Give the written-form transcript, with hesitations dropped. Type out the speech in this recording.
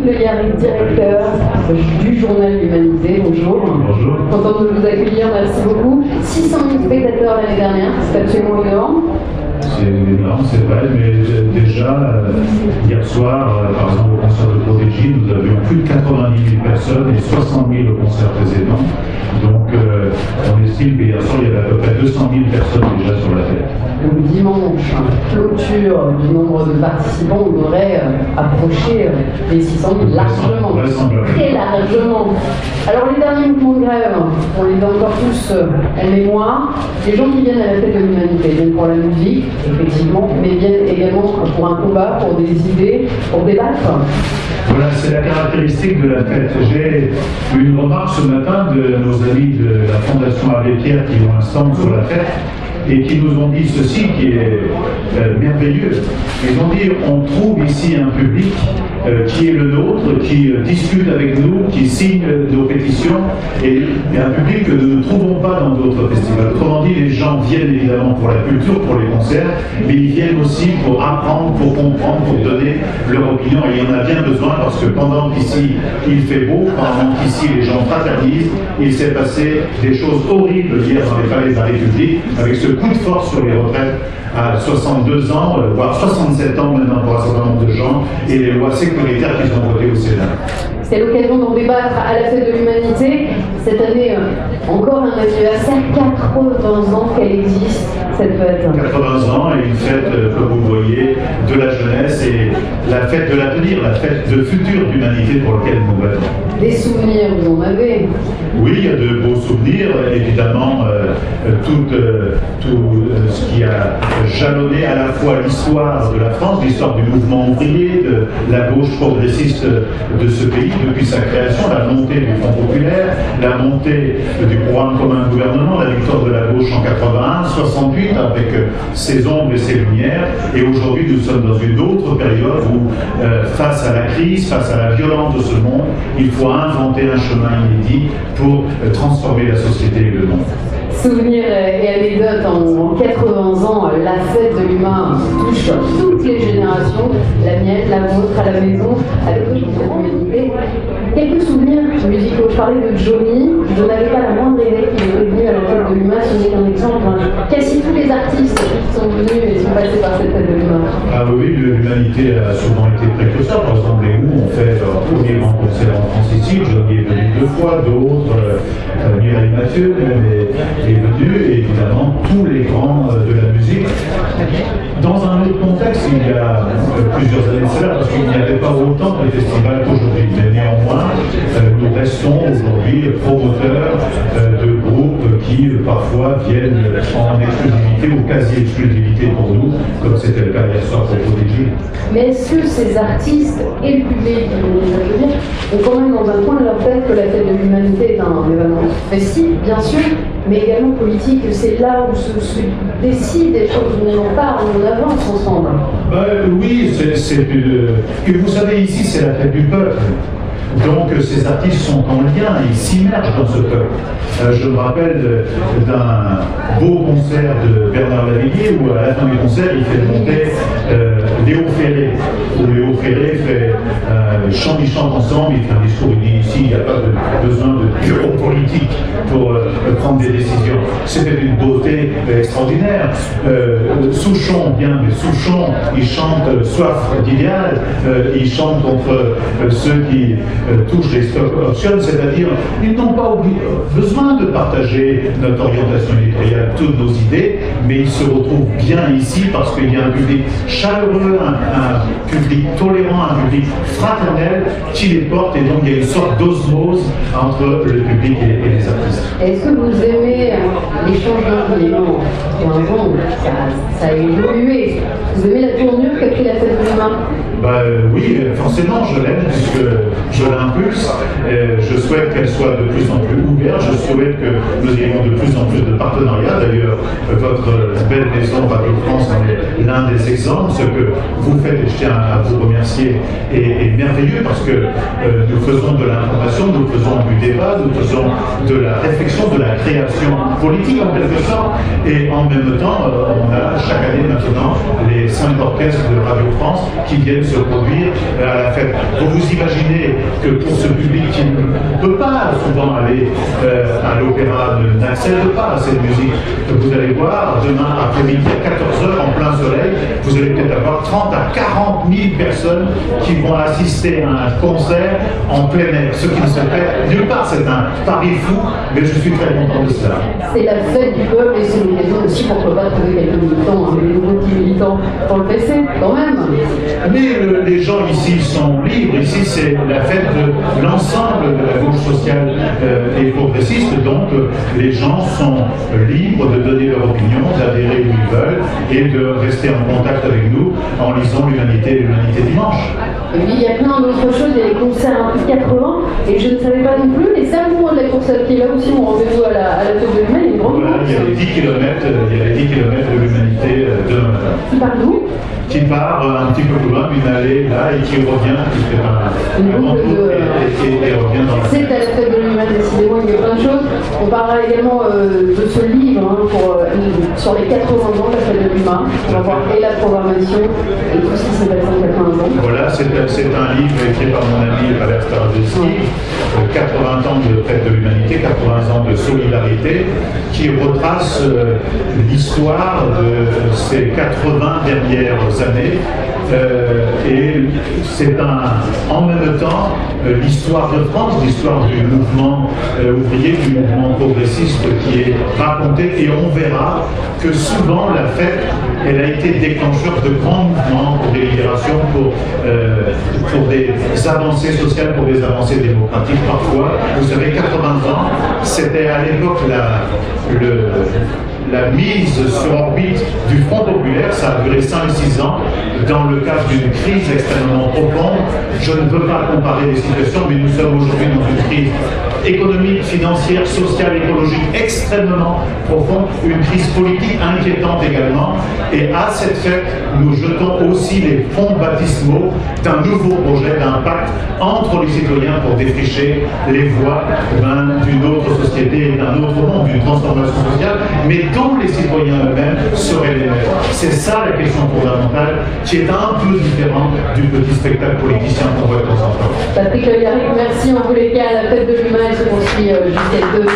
Le Yarrick, directeur du journal L'Humanité, bonjour. Bonjour. Content de vous accueillir, merci beaucoup. 600 000 spectateurs l'année dernière, c'est absolument énorme. C'est énorme, c'est vrai, mais déjà, hier soir, par exemple, au concert de Prodigy, nous avions plus de 90 000 personnes et 60 000 au concert précédent. Donc, on estime qu'hier soir, il y avait à peu près 200 000 personnes déjà sur la fête. Donc, dimanche, clôture du nombre de participants, on devrait approcher les 600 000 largement, très largement. Alors, les derniers mouvements de grève, on les a encore tous en mémoire. Les gens qui viennent à la fête de l'Humanité viennent pour la musique, effectivement, mais viennent également pour un combat, pour des idées, pour débattre. Voilà, c'est la caractéristique de la fête. J'ai eu une remarque ce matin de nos amis de la Fondation Abbé Pierre qui ont un stand sur la fête et qui nous ont dit ceci qui est merveilleux. Ils ont dit on trouve ici un public qui est le nôtre, qui discute avec nous, qui signe nos pétitions, et un public que nous ne trouvons pas dans d'autres festivals. Autrement dit, les gens viennent évidemment pour la culture, pour les concerts, mais ils viennent aussi pour apprendre, pour comprendre, pour donner leur opinion, et il y en a bien besoin parce que pendant qu'ici il fait beau, pendant qu'ici les gens fraternisent, il s'est passé des choses horribles hier dans les palais de la République, avec ce coup de force sur les retraites à 62 ans, voire 67 ans maintenant pour un certain nombre de gens, et les lois sécuritaires qui sont votées au Sénat. C'est l'occasion d'en débattre à la fête de l'Humanité. Cette année, encore un anniversaire, 80 ans qu'elle existe, cette fête. 80 ans et une fête, comme vous voyez, de la jeunesse et la fête de l'avenir, la fête de futur d'humanité pour laquelle nous battons. Des souvenirs, vous en avez? Oui, il y a de beaux souvenirs, évidemment, tout ce qui a jalonné à la fois l'histoire de la France, l'histoire du mouvement ouvrier, de la gauche progressiste de ce pays, depuis sa création, la montée du Front populaire, la montée du programme commun de gouvernement, la victoire de la gauche en 81, 68, avec ses ombres et ses lumières, et aujourd'hui nous sommes dans une autre période où, face à la crise, face à la violence de ce monde, il faut inventer un chemin inédit pour transformer la société et le monde. Souvenirs et anecdotes en 80 ans, la fête de l'humain touche toutes les générations, la mienne, la vôtre, à la maison, avec toute l'humanité. Quelques souvenirs musicaux. Je parlais de Johnny, je n'avais pas la moindre idée qu'il était venu à la fête de l'humain, ce n'est qu'un exemple. Quasi tous les artistes qui sont venus et sont passés par cette fête de l'humain. Ah oui, l'humanité a souvent été précurseur. Par exemple, les Who ont fait leur premier grand concert en France ici. Johnny est venu 2 fois, d'autres, Mireille Mathieu est venu, et évidemment tous les grands de la musique. Dans un autre contexte, il y a plusieurs années de cela, parce qu'il n'y avait pas autant de festivals qu'aujourd'hui. Mais néanmoins, nous restons aujourd'hui promoteurs de groupes qui parfois viennent en exclusivité ou quasi-exclusivité pour nous, comme c'était le cas hier soir pour Prodigy. Mais est-ce que ces artistes et le public qui vont les accueillir ont quand même dans un coin de leur tête que la fête de l'humanité est un événement festif, bien sûr, mais également politique, c'est là où se décident des choses, où on en parle, on avance ensemble. Oui, et vous savez, ici c'est la fête du peuple. Donc ces artistes sont en lien, ils s'immergent dans ce peuple. Je me rappelle d'un beau concert de Bernard Lavilliers où à la fin du concert il fait monter Léo Ferré, où Léo Ferré fait ils chantent ensemble, il fait un discours, il dit ici il n'y a pas besoin de bureau politique pour prendre des décisions. C'était une beauté extraordinaire. Souchon, bien, mais Souchon, il chante Soif d'idéal, il chante contre ceux qui touchent les stock options, c'est-à-dire ils n'ont pas besoin de partager notre orientation éditoriale, toutes nos idées, mais ils se retrouvent bien ici parce qu'il y a un public chaleureux, un public tolérant, un public fraternel qui les porte, et donc il y a une sorte d'osmose entre le public et les artistes. Est-ce que vous aimez l'échange d'opinions? Ça a évolué. Vous aimez la tournure qu'a pris la fête de l'humain? Oui, forcément, je l'aime puisque je l'impulse. Je souhaite qu'elle soit de plus en plus ouverte. Je souhaite que nous ayons de plus en plus de partenariats. D'ailleurs, votre belle maison Radio France en est l'un des exemples. Ce que vous faites, et je tiens à vous remercier, est merveilleux parce que nous faisons de l'information, nous faisons du débat, nous faisons de la réflexion, de la création politique en quelque sorte, et en même temps, on a chaque année maintenant les 5 orchestres de Radio France qui viennent se produire à la fête. Vous vous imaginez que pour ce public qui ne peut pas souvent aller à l'opéra, n'accède pas à cette musique, vous allez voir demain après-midi à 14h en plein soleil, vous allez peut-être avoir 30 à 40 000 personnes qui vont assister à un concert en plein air, ce qui ne se fait nulle part. C'est un pari fou, mais je suis très content de cela. C'est la fête du peuple et c'est l'occasion aussi, pourquoi pas, trouver quelques militants, des nouveaux petits militants pour le PC, quand même. Mais les gens ici sont libres. Ici, c'est la fête de l'ensemble de la gauche sociale et progressiste. Donc, les gens sont libres de donner leur opinion, d'adhérer où ils veulent et de rester en contact avec nous en lisant l'Humanité dimanche. Et puis, il y a plein d'autres choses. Il y a les concerts un peu de 80 et je ne savais pas non plus. Et c'est un moment de la course à pied. Là aussi, on rendez-vous à la tête de l'humain. Voilà, il y a les 10 km de l'Humanité demain matin. Qui part d'où? Qui part un petit peu plus loin, une allée là et qui revient, qui fait un retour et revient dans la... C'est à la fête de l'humain, décidément, il y a plein de choses. On parlera également de ce livre sur les 80 ans de la fête de l'humain. On va voir et la programmation et tout ce qui s'est passé en 80 ans. Voilà, c'est un livre écrit par mon ami Valère Starozelski, 80 ans de fête de l'humanité, 80 ans de solidarité, qui retrace l'histoire de ces 80 dernières années. Et c'est en même temps l'histoire de France, l'histoire du mouvement ouvrier, du mouvement progressiste qui est racontée, et on verra que souvent la fête, elle a été déclencheur de grands mouvements pour des libérations, pour des avancées sociales, pour des avancées démocratiques parfois. Vous savez, 80 ans, c'était à l'époque la mise sur orbite du Front populaire. Ça a duré 5-6 ans dans le cadre d'une crise extrêmement profonde. Je ne veux pas comparer les situations, mais nous sommes aujourd'hui dans une crise économique, financière, sociale, écologique extrêmement profonde, une crise politique inquiétante également. Et à cette fête, nous jetons aussi les fonds baptismaux d'un nouveau projet, d'un pacte entre les citoyens pour défricher les voies d'une autre société et d'un autre monde, d'une transformation sociale, mais dont les citoyens eux-mêmes seraient les maîtres. C'est ça la question fondamentale, qui est un peu différente du petit spectacle politicien qu'on voit de temps en temps. Patrick Legarrigue, merci en tous les cas. La fête de l'humain se poursuit jusqu'à 2000.